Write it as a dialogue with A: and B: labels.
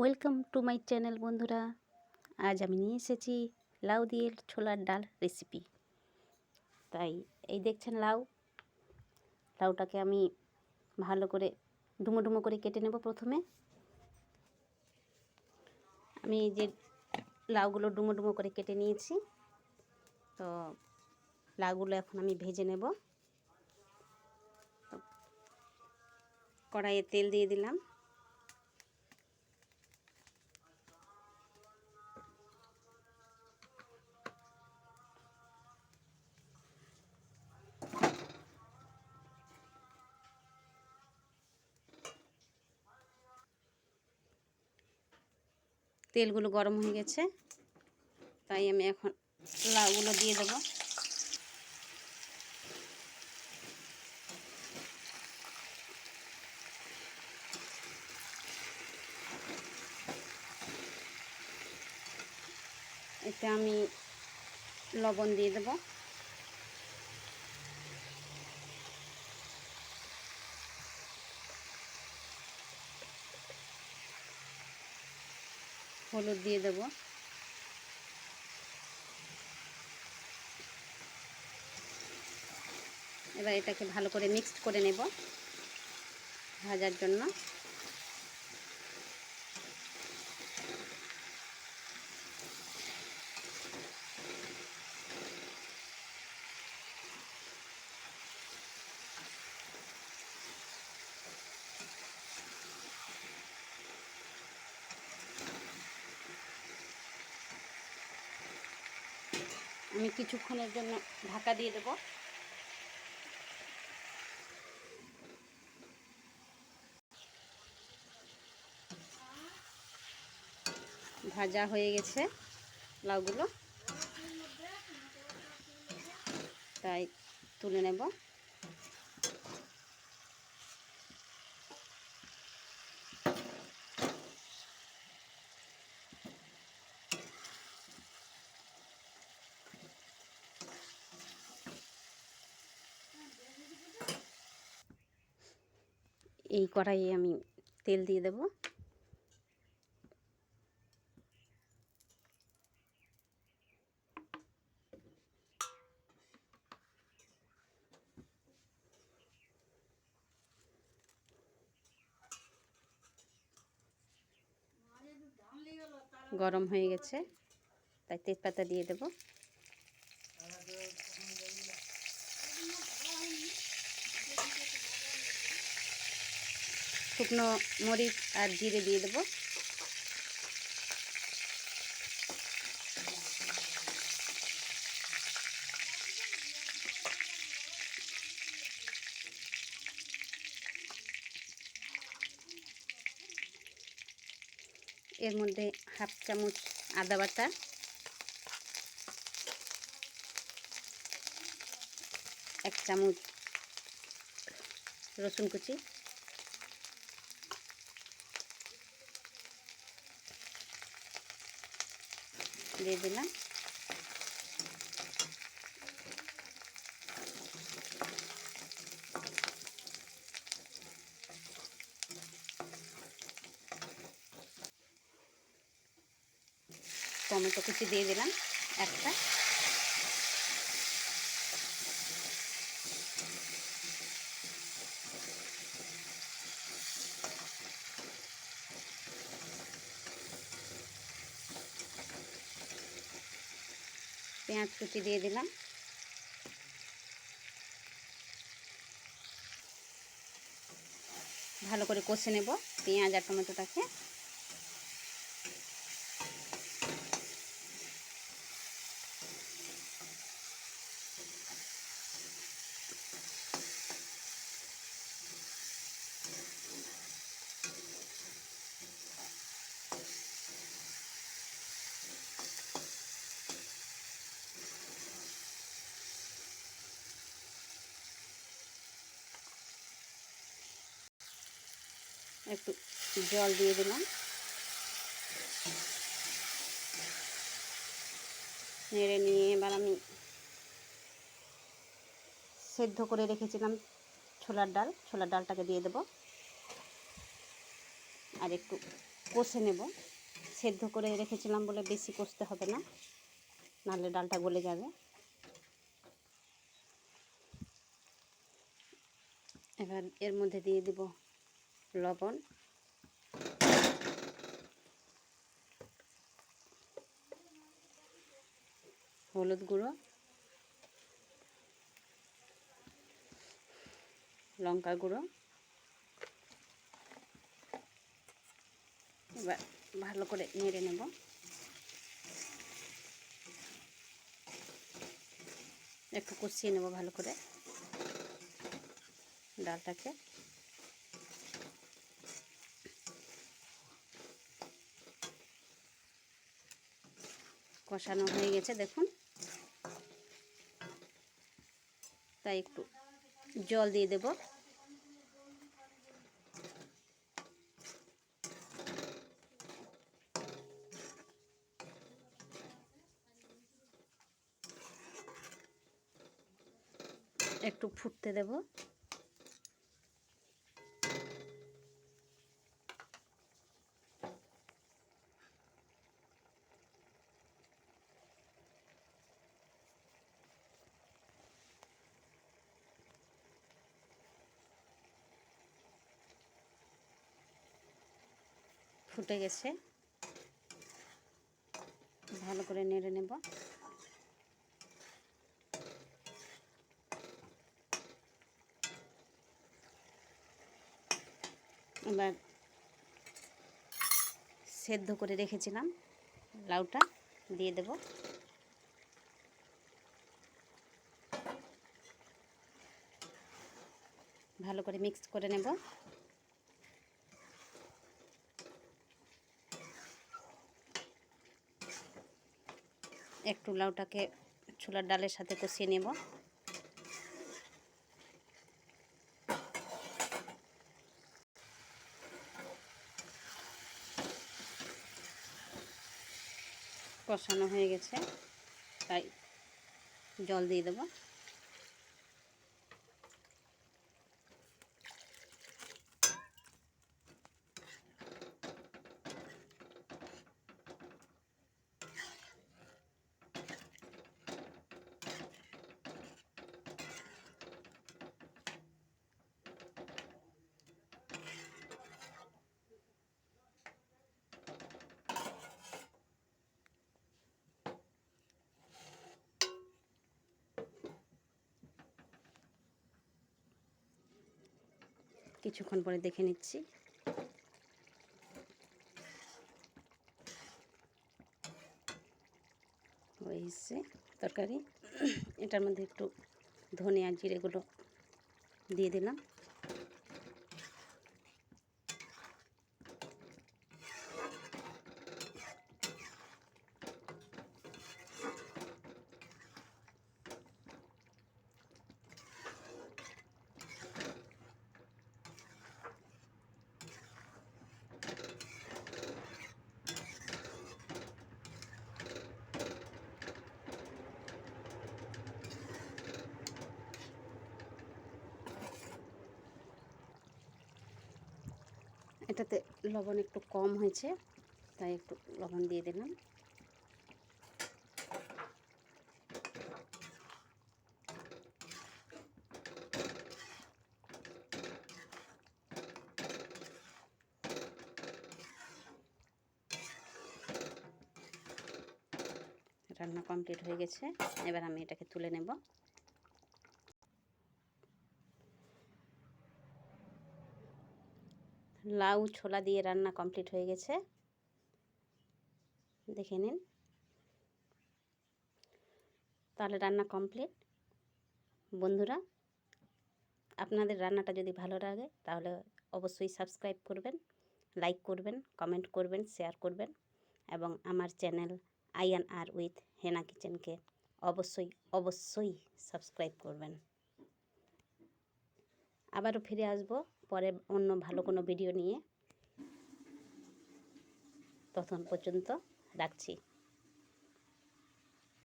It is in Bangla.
A: ওয়েলকাম টু মাই চ্যানেল বন্ধুরা। আজ আমি নিয়ে এসেছি লাউ দিয়ে ছোলার ডাল রেসিপি। তাই এই দেখছেন লাউটাকে আমি ভালো করে ডুমো ডুমো করে কেটে নেব। প্রথমে আমি এই যে লাউগুলো ডুমো ডুমো করে কেটে নিয়েছি। তো লাউগুলো এখন আমি ভেজে নেব। কড়াইয়ে তেল দিয়ে দিলাম। তেলগুলো গরম হয়ে গেছে, তাই আমি এখন লাউগুলো দিয়ে দেব। এতে আমি লবণ দিয়ে দেব। হলুদ দিয়ে দেব। এবার এটাকে ভালো করে মিক্সড করে নেব ভাজার জন্য। আমি কিছুক্ষণের জন্য ঢাকা দিয়ে দেব। ভাজা হয়ে গেছে লাউগুলো, তাই তুলে নেব। এই কড়াইয়ে আমি তেল দিয়ে দেব। গরম হয়ে গেছে, তাই তেজপাতা দিয়ে দেব। শুকনো মরিচ আর জিরে দিয়ে দেব। এর মধ্যে হাফ চামচ আদা বাটা, এক চামচ রসুন কুচি, দিয়ে দিলাম। টমেটো কুচি দিয়ে দিলাম একটা। পেঁয়াজ কুচি দিয়ে দিলাম। ভালো করে কষে নেব পেঁয়াজ আর টমেটোটাকে। একটু জল দিয়ে দিলাম। নেড়ে নিয়ে এবার আমি সেদ্ধ করে রেখেছিলাম ছোলার ডালটাকে দিয়ে দেব। আর একটু কষে নেব। সেদ্ধ করে রেখেছিলাম বলে বেশি কষতে হবে না, নাহলে ডালটা গলে যাবে। এবার এর মধ্যে দিয়ে দেব লবণ, হলুদ গুঁড়ো, লঙ্কা গুঁড়ো। এবার ভালো করে নেড়ে নেব। একটু কষিয়ে নেব ভালো করে ডালটাকে। কষানো হয়ে গেছে দেখুন। তাই একটু জল দিয়ে দেব। একটু ফুটতে দেব। ফুটে গেছে, ভালো করে নেড়ে নেব। এবার সেদ্ধ করে রেখেছিলাম লাউটা দিয়ে দেব। ভালো করে মিক্স করে নেব। একটু লাউটাকে ছোলার ডালের সাথে কষিয়ে নেব। কষানো হয়ে গেছে, তাই জল দিয়ে দেব। কিছুক্ষণ পরে দেখে নিচ্ছি। হয়ে এসছে তরকারি। এটার মধ্যে একটু ধনে আর জিরেগুলো দিয়ে দিলাম। এটাতে লবণ একটু কম হয়েছে, তাই একটু লবণ দিয়ে দিলাম। রান্না কমপ্লিট হয়ে গেছে, এবার আমি এটাকে তুলে নেব। লাউ ছোলা দিয়ে রান্না কমপ্লিট হয়ে গেছে, দেখে নিন। তাহলে রান্না কমপ্লিট। বন্ধুরা, আপনাদের রান্নাটা যদি ভালো লাগে তাহলে অবশ্যই সাবস্ক্রাইব করবেন, লাইক করবেন, কমেন্ট করবেন, শেয়ার করবেন এবং আমার চ্যানেল আইয়ান আর উইথ হেনা কিচেনকে অবশ্যই অবশ্যই সাবস্ক্রাইব করবেন। আবারও ফিরে আসব পরে অন্য ভালো কোনো ভিডিও নিয়ে। তখন পর্যন্ত রাখছি।